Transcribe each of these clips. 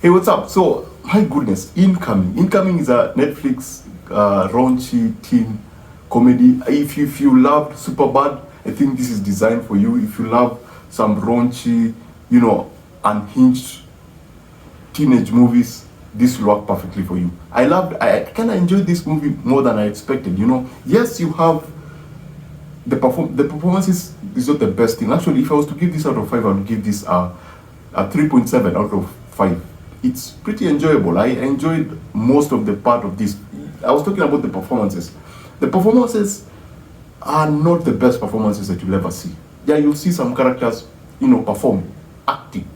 Hey, what's up? So, my goodness, Incoming. Incoming is a Netflix raunchy teen comedy. If you loved Superbad, I think this is designed for you. If you love some raunchy, unhinged teenage movies, this will work perfectly for you. I kind of enjoyed this movie more than I expected. Yes, you have the performances is not the best thing. Actually, if I was to give this out of 5, I would give this a 3.7 out of 5. It's pretty enjoyable. I enjoyed most of the part of this. I was talking about the performances. The performances are not the best performances that you'll ever see. Yeah, you'll see some characters, perform, acting.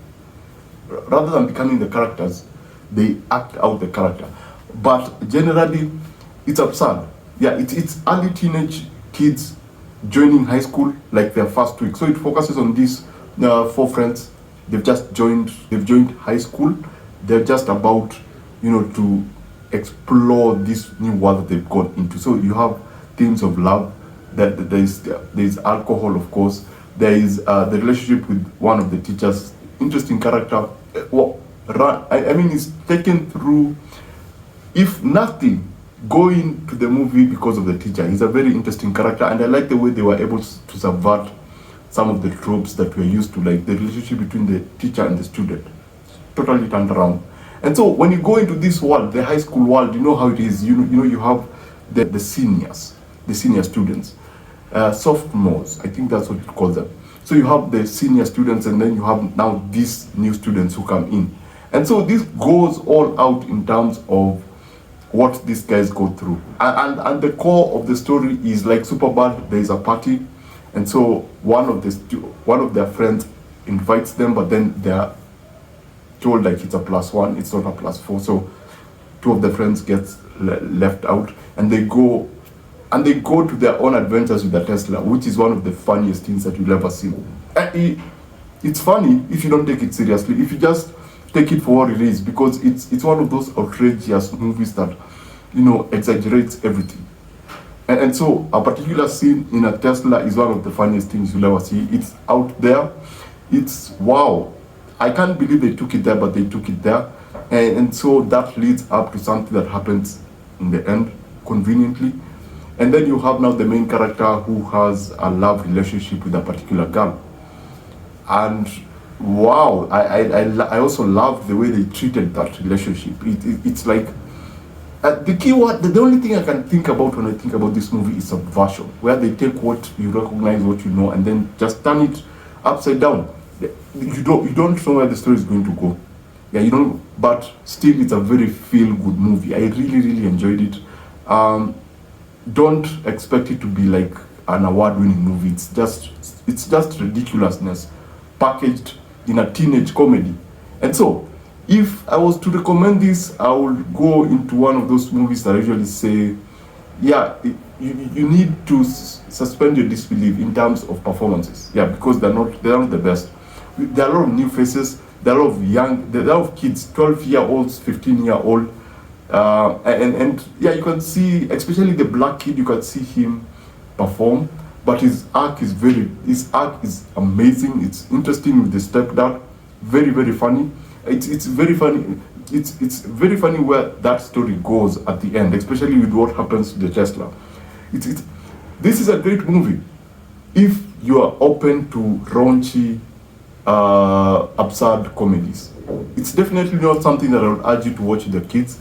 Rather than becoming the characters, they act out the character. But generally, it's absurd. Yeah, it's early teenage kids joining high school, like their first week. So it focuses on these 4 friends. They've joined high school. They're just about, to explore this new world that they've gone into. So you have themes of love. That there's alcohol, of course. There is the relationship with one of the teachers. Interesting character. It's taken through. If nothing, going to the movie because of the teacher. He's a very interesting character, and I like the way they were able to subvert some of the tropes that we're used to, like the relationship between the teacher and the student. Totally turned around. And so when you go into this world, the high school world, you know how it is. You have the seniors, the senior students, sophomores. I think that's what you call them. So you have the senior students, and then you have now these new students who come in. And so this goes all out in terms of what these guys go through. And the core of the story is like Superbad. There is a party, and so one of their friends invites them, but then they're told like it's a +1, it's not a +4. So 2 of the friends get left out, and they go to their own adventures with the Tesla, which is one of the funniest things that you'll ever see. It's funny if you don't take it seriously, if you just take it for what it is, because it's one of those outrageous movies that exaggerates everything. And so a particular scene in a Tesla is one of the funniest things you'll ever see. It's out there. It's wow. I can't believe they took it there, but they took it there. And so that leads up to something that happens in the end, conveniently. And then you have now the main character who has a love relationship with a particular girl. And wow, I also love the way they treated that relationship. It's like the key word. The only thing I can think about when I think about this movie is subversion, where they take what you recognize, what you know, and then just turn it upside down. You don't know where the story is going to go. Yeah, you don't. But still, it's a very feel-good movie. I really enjoyed it. Don't expect it to be like an award-winning movie. It's just ridiculousness packaged in a teenage comedy. And so, if I was to recommend this, I would go into one of those movies that I usually say, yeah, you need to suspend your disbelief in terms of performances. Yeah, because they're not the best. There are a lot of new faces. There are a lot of kids, 12-year-olds, 15-year-old, and yeah, you can see, especially the black kid, you can see him perform. But his arc is amazing. It's interesting with the stepdad. Very funny. It's very funny. It's very funny where that story goes at the end, especially with what happens to the Tesla. This is a great movie if you are open to raunchy, absurd comedies. It's definitely not something that I would urge you to watch with the kids.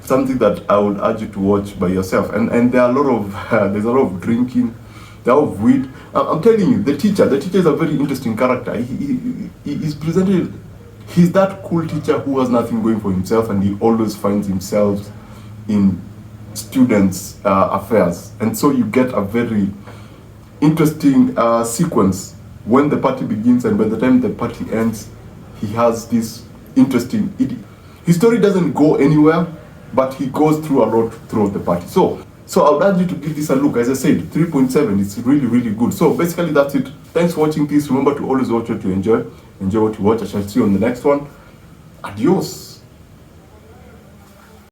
Something that I would urge you to watch by yourself. And there are there's a lot of drinking. They're all weird. I'm telling you, the teacher is a very interesting character. He's presented, he's that cool teacher who has nothing going for himself, and he always finds himself in students' affairs. And so you get a very interesting sequence when the party begins, and by the time the party ends, he has this interesting, his story doesn't go anywhere, but he goes through a lot throughout the party. So I would urge you to give this a look. As I said, 3.7, it's really good. So basically that's it. Thanks for watching this. Remember to always watch what you enjoy. Enjoy what you watch. I shall see you on the next one. Adios.